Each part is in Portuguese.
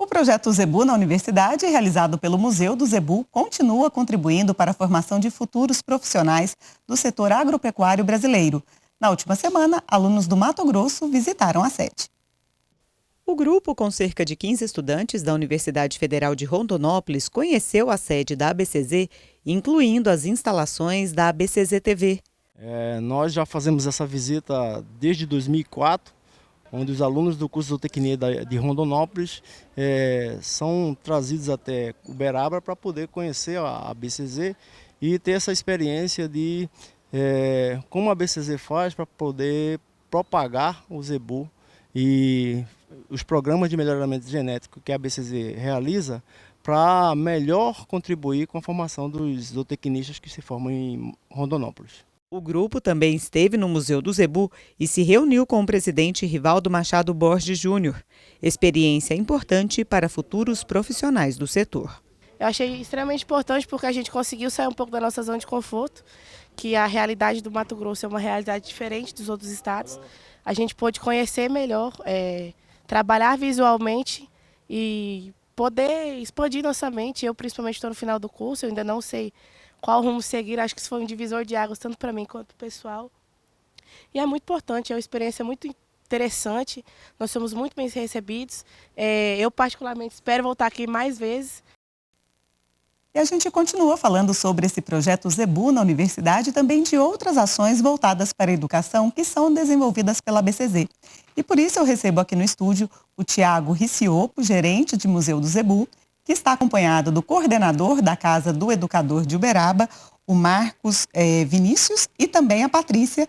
O projeto Zebu na universidade, realizado pelo Museu do Zebu, continua contribuindo para a formação de futuros profissionais do setor agropecuário brasileiro. Na última semana, alunos do Mato Grosso visitaram a sede. O grupo, com cerca de 15 estudantes da Universidade Federal de Rondonópolis, conheceu a sede da ABCZ, incluindo as instalações da ABCZ TV. Nós já fazemos essa visita desde 2004, onde os alunos do curso de zootecnia de Rondonópolis são trazidos até Uberaba para poder conhecer a ABCZ e ter essa experiência de como a ABCZ faz para poder propagar o zebu e os programas de melhoramento genético que a ABCZ realiza para melhor contribuir com a formação dos zootecnistas que se formam em Rondonópolis. O grupo também esteve no Museu do Zebu e se reuniu com o presidente Rivaldo Machado Borges Júnior. Experiência importante para futuros profissionais do setor. Eu achei extremamente importante porque a gente conseguiu sair um pouco da nossa zona de conforto, que a realidade do Mato Grosso é uma realidade diferente dos outros estados. A gente pôde conhecer melhor, trabalhar visualmente e poder expandir nossa mente. Eu principalmente estou no final do curso, eu ainda não sei qual rumo seguir, acho que isso foi um divisor de águas, tanto para mim quanto para o pessoal. E é muito importante, é uma experiência muito interessante, nós somos muito bem recebidos. Eu particularmente espero voltar aqui mais vezes. E a gente continua falando sobre esse projeto Zebu na universidade e também de outras ações voltadas para a educação que são desenvolvidas pela ABCZ. E por isso eu recebo aqui no estúdio o Tiago Riciopo, gerente de Museu do Zebu, que está acompanhado do coordenador da Casa do Educador de Uberaba, o Marcos Vinícius, e também a Patrícia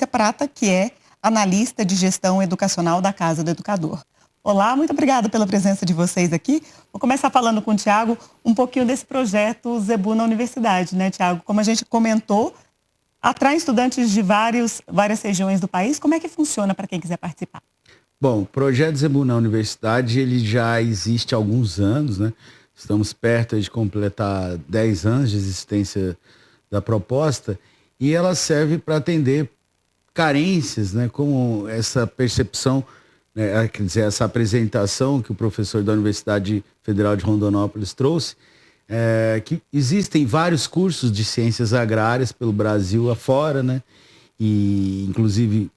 Prata, que é analista de gestão educacional da Casa do Educador. Olá, muito obrigada pela presença de vocês aqui. Vou começar falando com o Tiago um pouquinho desse projeto Zebu na universidade, né, Tiago? Como a gente comentou, atrai estudantes de várias regiões do país. Como é que funciona para quem quiser participar? Bom, o projeto Zebu na universidade, ele já existe há alguns anos, né? Estamos perto de completar 10 anos de existência da proposta e ela serve para atender carências, né? Como essa percepção, né? Quer dizer, essa apresentação que o professor da Universidade Federal de Rondonópolis trouxe, que existem vários cursos de ciências agrárias pelo Brasil afora, né? E, inclusive,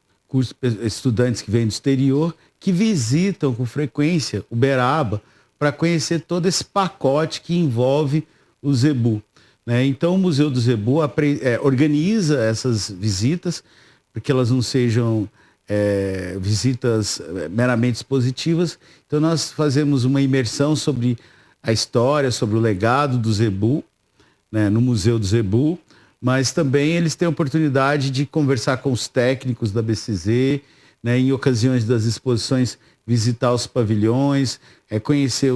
estudantes que vêm do exterior, que visitam com frequência Uberaba para conhecer todo esse pacote que envolve o Zebu, né? Então o Museu do Zebu organiza essas visitas, porque elas não sejam visitas meramente expositivas. Então nós fazemos uma imersão sobre a história, sobre o legado do Zebu, né, no Museu do Zebu, mas também eles têm a oportunidade de conversar com os técnicos da ABCZ, né, em ocasiões das exposições, visitar os pavilhões, conhecer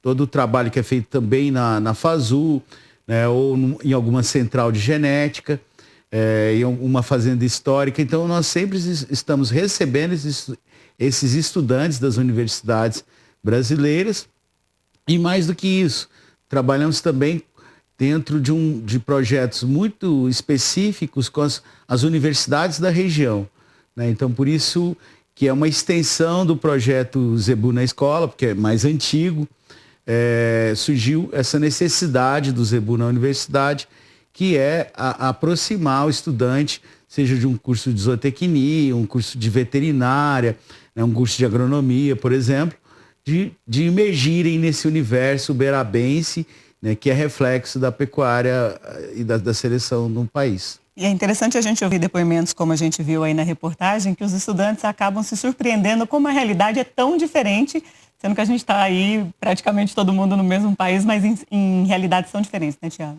todo o trabalho que é feito também na FASU, né, ou em alguma central de genética, em uma fazenda histórica. Então nós sempre estamos recebendo esses estudantes das universidades brasileiras e, mais do que isso, trabalhamos também dentro de projetos muito específicos com as universidades da região, né? Então, por isso que é uma extensão do projeto Zebu na escola, porque é mais antigo, surgiu essa necessidade do Zebu na universidade, que é aproximar o estudante, seja de um curso de zootecnia, um curso de veterinária, né, um curso de agronomia, por exemplo, de imergirem nesse universo uberabense, né, que é reflexo da pecuária e da seleção no país. E é interessante a gente ouvir depoimentos, como a gente viu aí na reportagem, que os estudantes acabam se surpreendendo como a realidade é tão diferente, sendo que a gente está aí praticamente todo mundo no mesmo país, mas em realidades são diferentes, né, Tiago?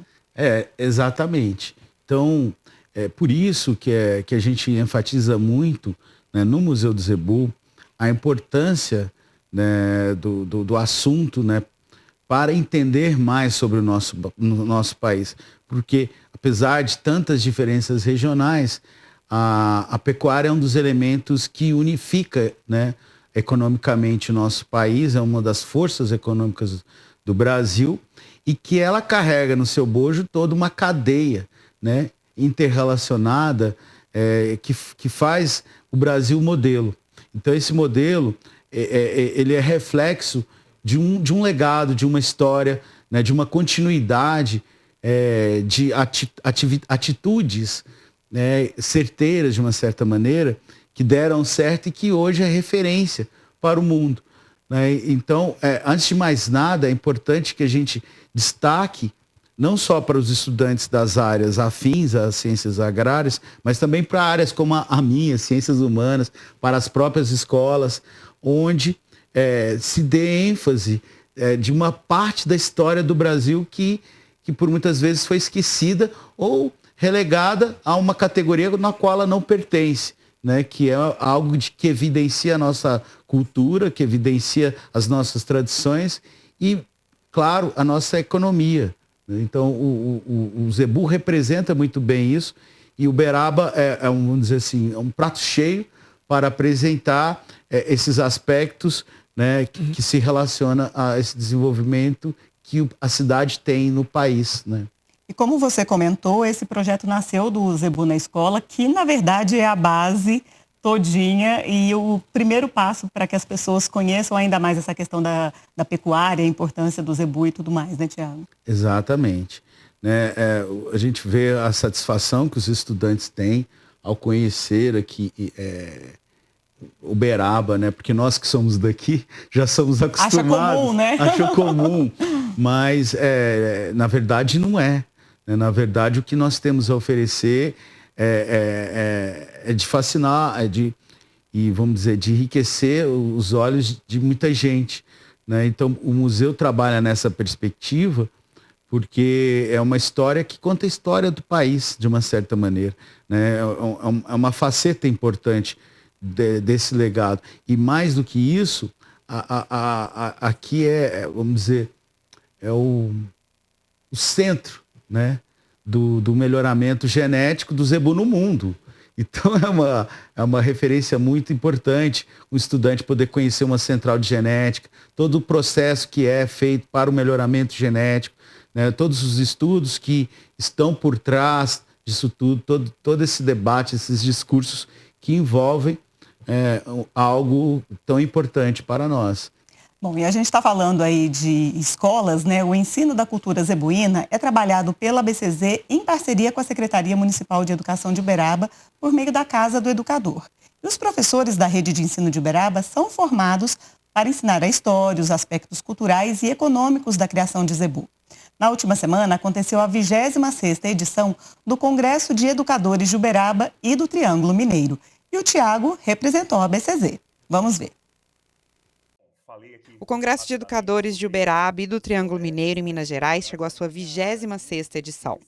Exatamente. Então, é por isso que a gente enfatiza muito, né, no Museu do Zebu a importância, né, do assunto, né, para entender mais sobre no nosso país. Porque, apesar de tantas diferenças regionais, a pecuária é um dos elementos que unifica, né, economicamente o nosso país, é uma das forças econômicas do Brasil, e que ela carrega no seu bojo toda uma cadeia, né, interrelacionada, que faz o Brasil modelo. Então esse modelo ele é reflexo de um legado, de uma história, né, de uma continuidade de atitudes, né, certeiras, de uma certa maneira, que deram certo e que hoje é referência para o mundo, né? Então, antes de mais nada, é importante que a gente destaque, não só para os estudantes das áreas afins às ciências agrárias, mas também para áreas como a minha, ciências humanas, para as próprias escolas, onde se dê ênfase de uma parte da história do Brasil que por muitas vezes foi esquecida ou relegada a uma categoria na qual ela não pertence, né? Que é algo que evidencia a nossa cultura, que evidencia as nossas tradições e, claro, a nossa economia. Então, o Zebu representa muito bem isso e o Uberaba vamos dizer assim, um prato cheio para apresentar esses aspectos, né, que se relaciona a esse desenvolvimento que a cidade tem no país, né? E como você comentou, esse projeto nasceu do Zebu na Escola, que na verdade é a base todinha e o primeiro passo para que as pessoas conheçam ainda mais essa questão da pecuária, a importância do Zebu e tudo mais, né, Tiago? Exatamente. Né? A gente vê a satisfação que os estudantes têm ao conhecer aqui Uberaba, né? Porque nós que somos daqui já somos acostumados. Acha comum, né? Acha comum, mas na verdade não é. Na verdade, o que nós temos a oferecer é de fascinar, e vamos dizer, de enriquecer os olhos de muita gente, né? Então, o museu trabalha nessa perspectiva porque é uma história que conta a história do país, de uma certa maneira, né? É uma faceta importante desse legado. E mais do que isso, aqui vamos dizer, é o centro, né, do melhoramento genético do zebu no mundo. Então é uma referência muito importante o estudante poder conhecer uma central de genética, todo o processo que é feito para o melhoramento genético, né, todos os estudos que estão por trás disso tudo, todo esse debate, esses discursos que envolvem algo tão importante para nós. Bom, e a gente está falando aí de escolas, né? O ensino da cultura zebuína é trabalhado pela ABCZ em parceria com a Secretaria Municipal de Educação de Uberaba por meio da Casa do Educador. E os professores da rede de ensino de Uberaba são formados para ensinar a história, os aspectos culturais e econômicos da criação de zebu. Na última semana aconteceu a 26ª edição do Congresso de Educadores de Uberaba e do Triângulo Mineiro. E o Tiago representou a ABCZ. Vamos ver. O Congresso de Educadores de Uberaba e do Triângulo Mineiro, em Minas Gerais, chegou à sua 26ª edição.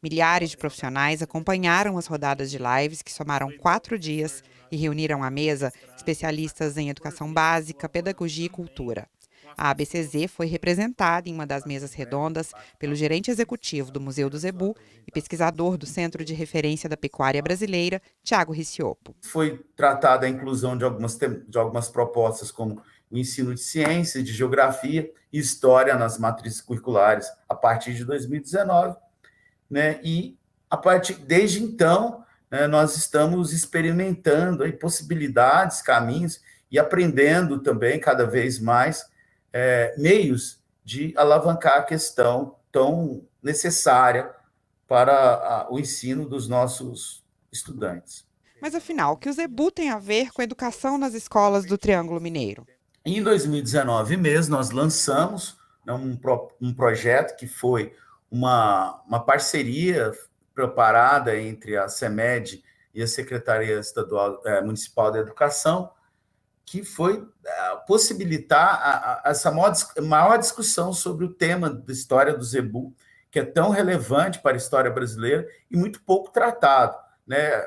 Milhares de profissionais acompanharam as rodadas de lives que somaram 4 dias e reuniram à mesa especialistas em educação básica, pedagogia e cultura. A ABCZ foi representada em uma das mesas redondas pelo gerente executivo do Museu do Zebu e pesquisador do Centro de Referência da Pecuária Brasileira, Tiago Riccioppo. Foi tratada a inclusão de algumas propostas como o ensino de ciência, de geografia e história nas matrizes curriculares a partir de 2019, né? E desde então, né, nós estamos experimentando aí possibilidades, caminhos e aprendendo também cada vez mais meios de alavancar a questão tão necessária para o ensino dos nossos estudantes. Mas afinal, o que o Zebu tem a ver com a educação nas escolas do Triângulo Mineiro? Em 2019 mesmo, nós lançamos, né, um projeto que foi uma parceria preparada entre a CEMED e a Secretaria Municipal da Educação, que foi possibilitar essa maior discussão sobre o tema da história do zebu, que é tão relevante para a história brasileira e muito pouco tratado, né?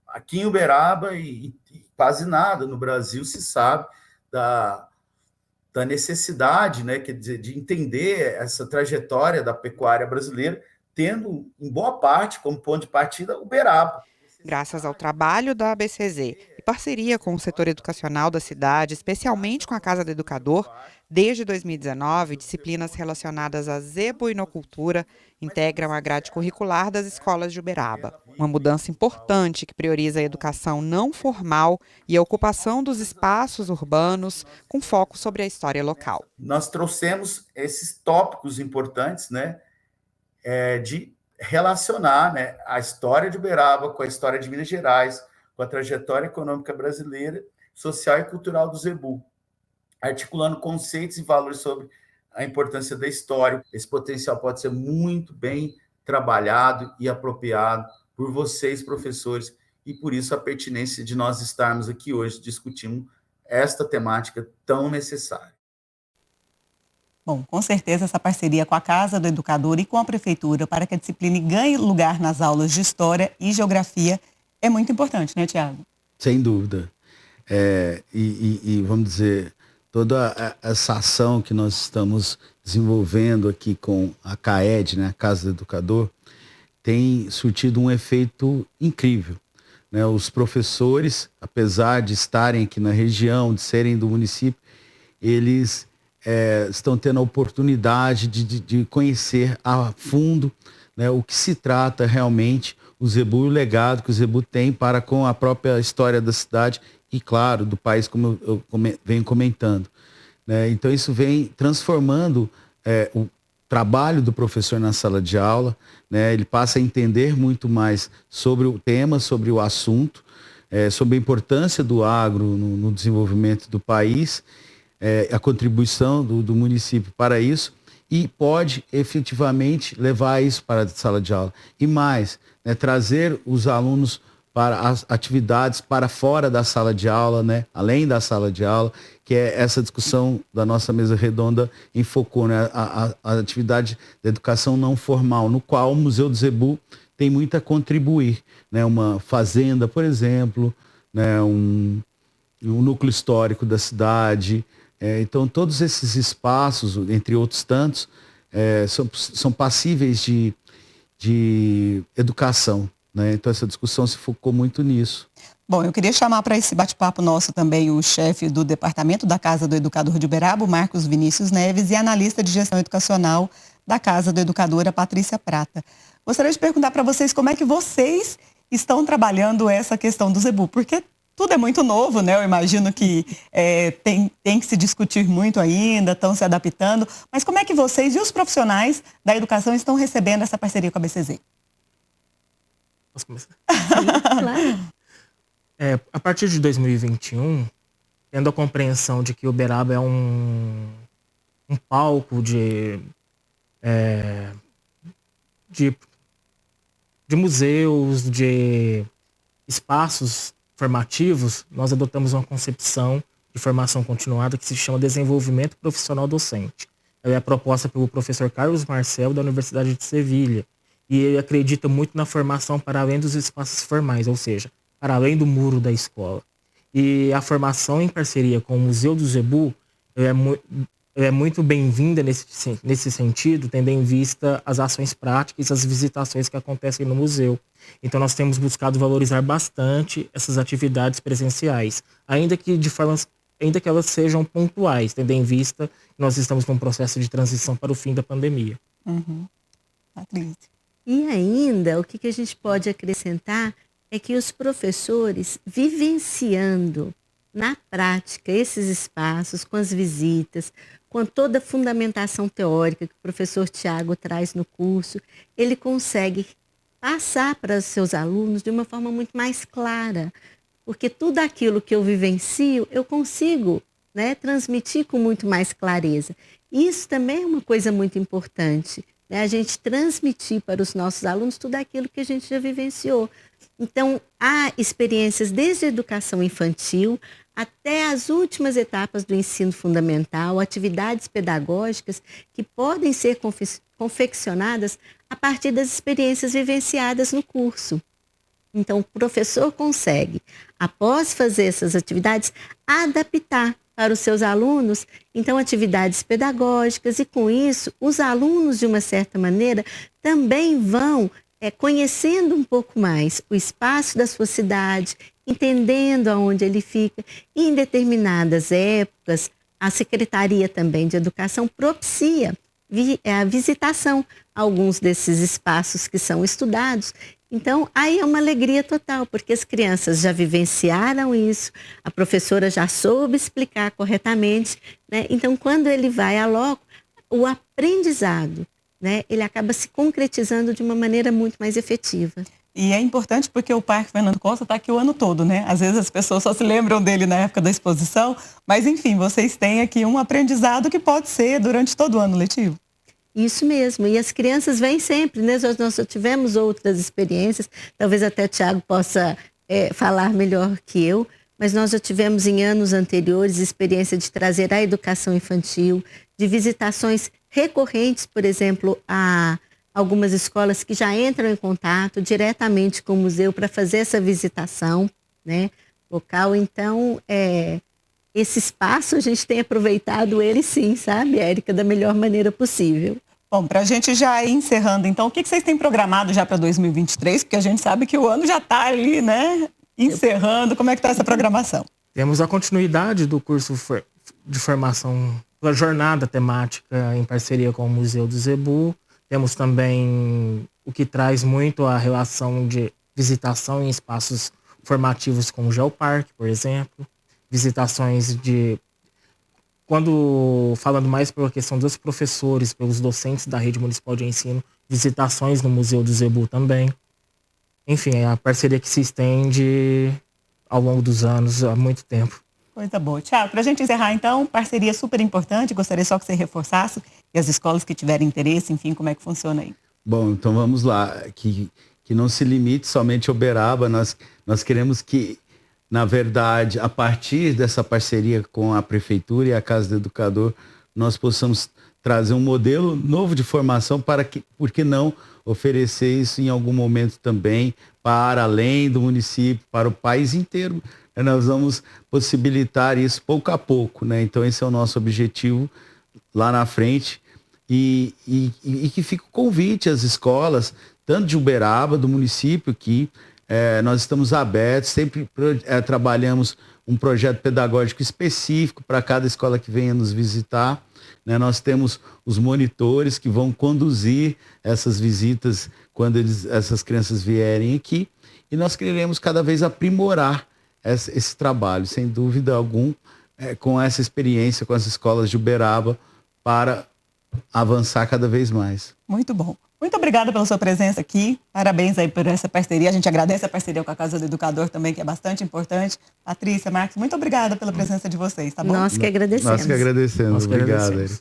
Aqui em Uberaba e quase nada no Brasil se sabe da necessidade, né, quer dizer, de entender essa trajetória da pecuária brasileira, tendo, em boa parte, como ponto de partida, Uberaba. Graças ao trabalho da ABCZ e parceria com o setor educacional da cidade, especialmente com a Casa do Educador, desde 2019, disciplinas relacionadas à zebuinocultura integram a grade curricular das escolas de Uberaba. Uma mudança importante que prioriza a educação não formal e a ocupação dos espaços urbanos com foco sobre a história local. Nós trouxemos esses tópicos importantes, né, de relacionar, né, a história de Uberaba com a história de Minas Gerais, com a trajetória econômica brasileira, social e cultural do Zebu, articulando conceitos e valores sobre a importância da história. Esse potencial pode ser muito bem trabalhado e apropriado por vocês, professores, e por isso a pertinência de nós estarmos aqui hoje discutindo esta temática tão necessária. Bom, com certeza essa parceria com a Casa do Educador e com a Prefeitura para que a disciplina ganhe lugar nas aulas de História e Geografia é muito importante, né, Tiago? Sem dúvida. Vamos dizer, toda essa ação que nós estamos desenvolvendo aqui com a CAED, né, a Casa do Educador, tem surtido um efeito incrível, né? Os professores, apesar de estarem aqui na região, de serem do município, eles estão tendo a oportunidade de conhecer a fundo, né, o que se trata realmente o Zebu e o legado que o Zebu tem para com a própria história da cidade e, claro, do país, como eu venho comentando, né? Então isso vem transformando o trabalho do professor na sala de aula, né? Ele passa a entender muito mais sobre o tema, sobre o assunto, sobre a importância do agro no desenvolvimento do país, a contribuição do município para isso, e pode efetivamente levar isso para a sala de aula. E mais, né, trazer os alunos para as atividades para fora da sala de aula, né, além da sala de aula, que é essa discussão da nossa mesa redonda enfocou, né, a atividade da educação não formal, no qual o Museu do Zebu tem muito a contribuir, né, uma fazenda, por exemplo, né, um núcleo histórico da cidade. Então, todos esses espaços, entre outros tantos, são passíveis de educação, né? Então, essa discussão se focou muito nisso. Bom, eu queria chamar para esse bate-papo nosso também o chefe do Departamento da Casa do Educador de Uberaba, Marcos Vinícius Neves, e a analista de gestão educacional da Casa do Educador, a Patrícia Prata. Gostaria de perguntar para vocês como é que vocês estão trabalhando essa questão do Zebu, porque tudo é muito novo, né? Eu imagino que tem que se discutir muito ainda, estão se adaptando. Mas como é que vocês e os profissionais da educação estão recebendo essa parceria com a BCZ? Posso começar? Sim, claro. A partir de 2021, tendo a compreensão de que Uberaba é um palco de museus, de espaços formativos, nós adotamos uma concepção de formação continuada que se chama Desenvolvimento Profissional Docente. Ela é proposta pelo professor Carlos Marcel, da Universidade de Sevilha, e ele acredita muito na formação para além dos espaços formais, ou seja, para além do muro da escola. E a formação em parceria com o Museu do Zebu é muito bem-vinda nesse sentido, tendo em vista as ações práticas e as visitações que acontecem no museu. Então, nós temos buscado valorizar bastante essas atividades presenciais, ainda que elas sejam pontuais, tendo em vista que nós estamos num processo de transição para o fim da pandemia. Uhum. Patrícia. E ainda, o que a gente pode acrescentar é que os professores, vivenciando na prática esses espaços, com as visitas, com toda a fundamentação teórica que o professor Tiago traz no curso, ele consegue passar para os seus alunos de uma forma muito mais clara, porque tudo aquilo que eu vivencio, eu consigo, né, transmitir com muito mais clareza. Isso também é uma coisa muito importante, né, a gente transmitir para os nossos alunos tudo aquilo que a gente já vivenciou. Então, há experiências desde a educação infantil até as últimas etapas do ensino fundamental, atividades pedagógicas que podem ser confeccionadas a partir das experiências vivenciadas no curso. Então, o professor consegue, após fazer essas atividades, adaptar para os seus alunos, então, atividades pedagógicas, e com isso, os alunos, de uma certa maneira, também vão conhecendo um pouco mais o espaço da sua cidade, entendendo aonde ele fica. E em determinadas épocas, a Secretaria também de Educação propicia a visitação a alguns desses espaços que são estudados. Então, aí é uma alegria total, porque as crianças já vivenciaram isso, a professora já soube explicar corretamente, né? Então, quando ele vai a loco, o aprendizado, né, ele acaba se concretizando de uma maneira muito mais efetiva. E é importante porque o Parque Fernando Costa está aqui o ano todo, né? Às vezes as pessoas só se lembram dele na época da exposição, mas enfim, vocês têm aqui um aprendizado que pode ser durante todo o ano letivo. Isso mesmo, e as crianças vêm sempre, né? Nós já tivemos outras experiências, talvez até o Thiago possa falar melhor que eu, mas nós já tivemos em anos anteriores experiência de trazer a educação infantil, de visitações recorrentes, por exemplo, a algumas escolas que já entram em contato diretamente com o museu para fazer essa visitação, né, local. Então, esse espaço a gente tem aproveitado ele sim, sabe, Érica, da melhor maneira possível. Bom, para a gente já ir encerrando, então, o que vocês têm programado já para 2023? Porque a gente sabe que o ano já está ali, né, encerrando. Como é que está essa programação? Temos a continuidade do curso de formação, a jornada temática em parceria com o Museu do Zebu. Temos também o que traz muito a relação de visitação em espaços formativos como o Geoparque, por exemplo. Visitações falando mais pela questão dos professores, pelos docentes da rede municipal de ensino, visitações no Museu do Zebu também. Enfim, é a parceria que se estende ao longo dos anos, há muito tempo. Coisa boa. Thiago, para a gente encerrar então, parceria super importante, gostaria só que você reforçasse, e as escolas que tiverem interesse, enfim, como é que funciona aí? Bom, então vamos lá, que não se limite somente ao Uberaba, nós queremos que, na verdade, a partir dessa parceria com a Prefeitura e a Casa do Educador, nós possamos trazer um modelo novo de formação para que, por que não, oferecer isso em algum momento também para além do município, para o país inteiro. Nós vamos possibilitar isso pouco a pouco, né? Então esse é o nosso objetivo lá na frente e que fica o convite às escolas, tanto de Uberaba, do município aqui, nós estamos abertos, sempre trabalhamos um projeto pedagógico específico para cada escola que venha nos visitar, né? Nós temos os monitores que vão conduzir essas visitas quando essas crianças vierem aqui, e nós queremos cada vez aprimorar esse trabalho, sem dúvida alguma, com essa experiência com as escolas de Uberaba, para avançar cada vez mais. Muito bom. Muito obrigada pela sua presença aqui. Parabéns aí por essa parceria. A gente agradece a parceria com a Casa do Educador também, que é bastante importante. Patrícia, Marcos, muito obrigada pela presença de vocês, tá bom? Nós que agradecemos. Nós que agradecemos. Obrigado.